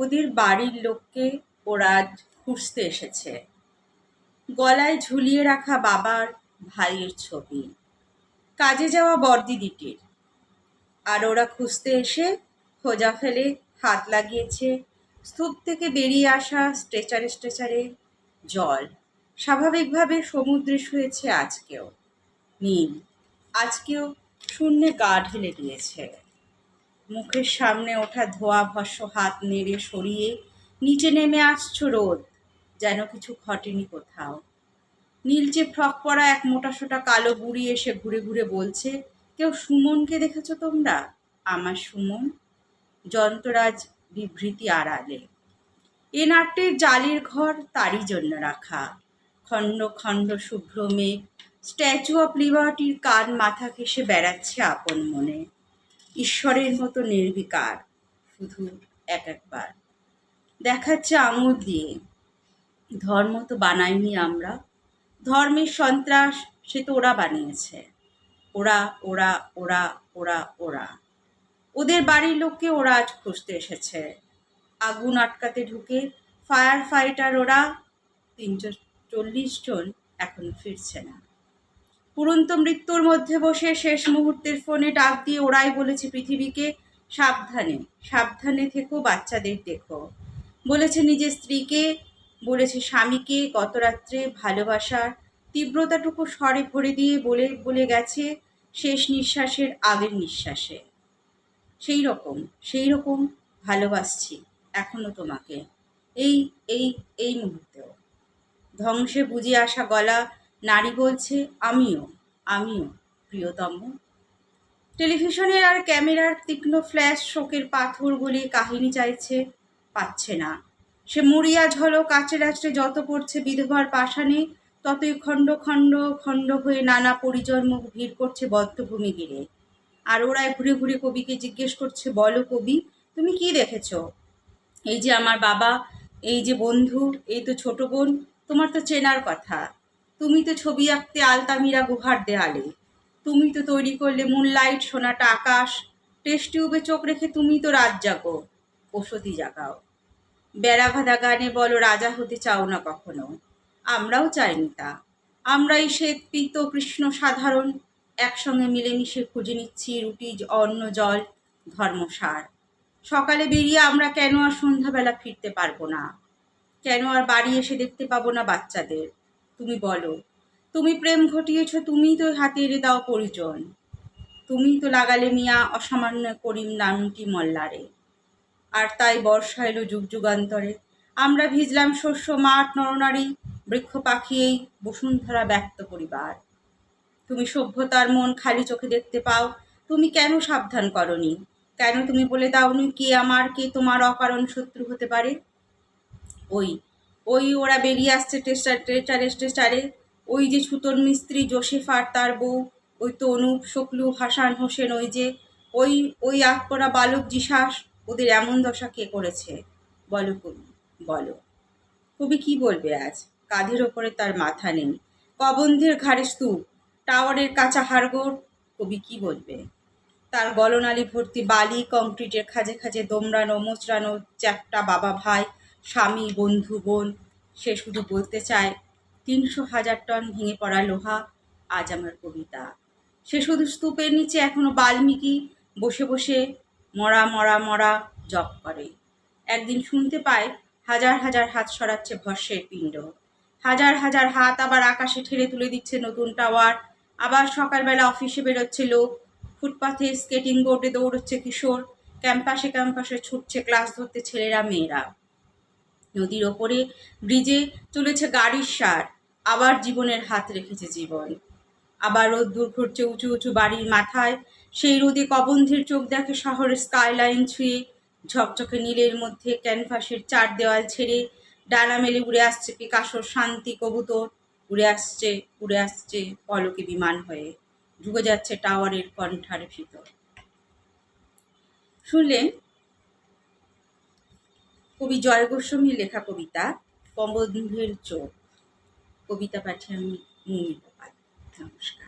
ওদের বাড়ির লোককে ওরা আজ খুঁজতে এসেছে। গলায় ঝুলিয়ে রাখা বাবার ভাইয়ের ছবি, কাজে যাওয়া বড়দিদিটির। আর ওরা খুঁজতে এসে খোঁজা ফেলে হাত লাগিয়েছে স্তূপ থেকে বেরিয়ে আসা স্ট্রেচারে স্ট্রেচারে জল। স্বাভাবিকভাবে সমুদ্রে শুয়েছে আজকেও নীল, আজকেও শূন্যে গা ঢেলে দিয়েছে। মুখের সামনে ওঠা ধোয়া ভস্য হাত নেড়ে সরিয়ে নিচে নেমে আসছো রোদ, যেন কিছু ঘটেনি কোথাও। নীলচে ফ্রক পরা এক মোটাসোটা কালো বুড়ি এসে ঘুরে ঘুরে বলছে, কেউ সুমনকে দেখেছ তোমরা? আমার সুমন। যন্ত্ররাজ বিভৃতি আড়ালে। এ নাট্যের জালের ঘর তারই জন্য রাখা। খণ্ড খণ্ড শুভ্র মেঘ স্ট্যাচু অফ লিবার্টির কান মাথা ঘেঁষে বেড়াচ্ছে আপন মনে, ঈশ্বরের মতো নির্বিকার। শুধু এক একবার দেখাচ্ছে আঙুল দিয়ে, ধর্ম তো বানাইনি আমরা, ধর্মের সন্ত্রাস সে তো ওরা বানিয়েছে। ওরা ওরা ওরা ওরা ওরা ওদের বাড়ির লোককে ওরা আজ খুঁজতে এসেছে। আগুন আটকাতে ঢুকে ফায়ার ফাইটার ওরা ৩৪০ জন এখনো ফিরছে না। পুরন্ত মৃত্যুর মধ্যে বসে শেষ মুহূর্তের ফোনে ডাক দিয়ে ওরাই বলেছে পৃথিবীকে, সাবধানে সাবধানে থেকো, বাচ্চাদের দেখো। বলেছে নিজের স্ত্রীকে, বলেছে স্বামীকে। গত রাত্রে ভালোবাসার তীব্রতাটুকু স্বরে ভরে দিয়ে বলে বলে গেছে শেষ নিঃশ্বাসের আগের নিঃশ্বাসে, সেই রকম ভালোবাসছি এখনো তোমাকে, এই এই এই মুহূর্তেও। ধ্বংসে বুঝে আসা গলা নারী বলছে, আমিও আমিও প্রিয়তম। টেলিভিশনের আর ক্যামেরার তীক্ষ্ণ ফ্ল্যাশ শোকের পাথর গলিয়ে কাহিনী চাইছে, পাচ্ছে না। সে মরিয়া ঝলক আঁচড়ে আঁচড়ে যত পড়ছে বিধবার পাষাণে, ততই খণ্ড খণ্ড খণ্ড হয়ে নানা পরিজন মুখ ভিড় করছে বদ্ধভূমি ঘিরে। আর ওরাই ঘুরে ঘুরে কবিকে জিজ্ঞেস করছে, বলো কবি, তুমি কি দেখেছ? এই যে আমার বাবা, এই যে বন্ধু, এই তো ছোট বোন, তোমার তো চেনার কথা। তুমি তো ছবি আঁকতে আলতামিরা গুহার দেয়ালে, তুমি তো তৈরি করলে মুনলাইট সোনাটা আকাশ, টেস্ট টিউবে চোখ রেখে তুমি তো রাত জাগো, বসতি জাগাও। বেড়া বাঁধা গানে বলো রাজা হতে চাও না কখনো, আমরাও চাইনি তা। আমরাই শ্বেত পীত কৃষ্ণ সাধারণ, একসঙ্গে মিলেমিশে খুঁজে নিচ্ছি রুটি অন্ন জল ধর্মসার। সকালে বেরিয়ে আমরা কেন আর সন্ধ্যাবেলা ফিরতে পারবো না? কেন আর বাড়ি এসে দেখতে পাবো না বাচ্চাদের? তুমি বলো, তুমি প্রেম ঘটিয়েছ, তুমিই তো হাতে এনে দাও পরিজন, তুমিই তো লাগালে মিয়া অসামান্য করিম নামটি মল্লারে। আর তাই বর্ষা এলো যুগ যুগান্তরে, আমরা ভিজলাম শস্য মাঠ নরনারী, বৃক্ষ পাখি এই বসুন্ধরা ব্যক্ত পরিবার। তুমি সভ্যতার মন খালি চোখে দেখতে পাও, তুমি কেন সাবধান করনি? কেন তুমি বলে দাওনি কে আমার কে তোমার অকারণ শত্রু হতে পারে? ওই ওই ওরা বেরিয়ে আসছে স্ট্রেচারে, ওই যে ছুতোর মিস্ত্রি জোসেফ আর তার বউ, ওই তো অনুপ শকলু হাসান হোসেন, ওই যে ওই ওই আত্মরা বালক জিসাস, ওদের এমন দশা কে করেছে? বলো কবি, বলো। কবি কি বলবে আজ? কাঁধের ওপরে তার মাথা নেই, কবন্ধের ঘাড়ে স্তূপ, টাওয়ারের কাঁচা হাড়গোড়। কবি কি বলবে? তার গলনালি ভর্তি বালি, কংক্রিটের খাঁজে খাঁজে দোমড়ানো মোচড়ানো চ্যাপ্টা বাবা ভাই, স্বামী বন্ধু বোন। সে শুধু বলতে চায় ৩০০,০০০ টন ভেঙে পড়া লোহা আজ আমার কবিতা। সে শুধু স্তূপের নিচে এখনো বাল্মীকি বসে বসে মরা মরা মরা জপ করে। একদিন শুনতে পায় হাজার হাজার হাত সরাচ্ছে ভস্যের পিণ্ড, হাজার হাজার হাত আবার আকাশে ঠেলে তুলে দিচ্ছে নতুন টাওয়ার। আবার সকালবেলা অফিসে বেরোচ্ছে লোক, ফুটপাথে স্কেটিং বোর্ডে দৌড়চ্ছে কিশোর, ক্যাম্পাসে ক্যাম্পাসে ছুটছে ক্লাস ধরতে ছেলেরা মেয়েরা। নদীর ওপরে ব্রিজে চলেছে গাড়ির সার, আবার জীবনের হাত রেখেছে জীবন। আবার রোদ্দুর ঘুরছে উঁচু উঁচু বাড়ির মাথায়, সেই রোদে কবন্ধের চোখ দেখে শহরের স্কাইলাইন ছুঁয়ে। ঝকঝকে নীলের মধ্যে ক্যানভাসের চার দেওয়াল ছেড়ে ডানা মেলে উড়ে আসছে পিকাসোর শান্তি কবুতর, উড়ে আসছে পলকে বিমান হয়ে, ঢুকে যাচ্ছে টাওয়ারের কণ্ঠার ভিতর। শুনলেন কবি জয় গোস্বামীর লেখা কবিতা কবন্ধের চোখ। কবিতা পাঠে আমি মৌমিতা পাল। নমস্কার।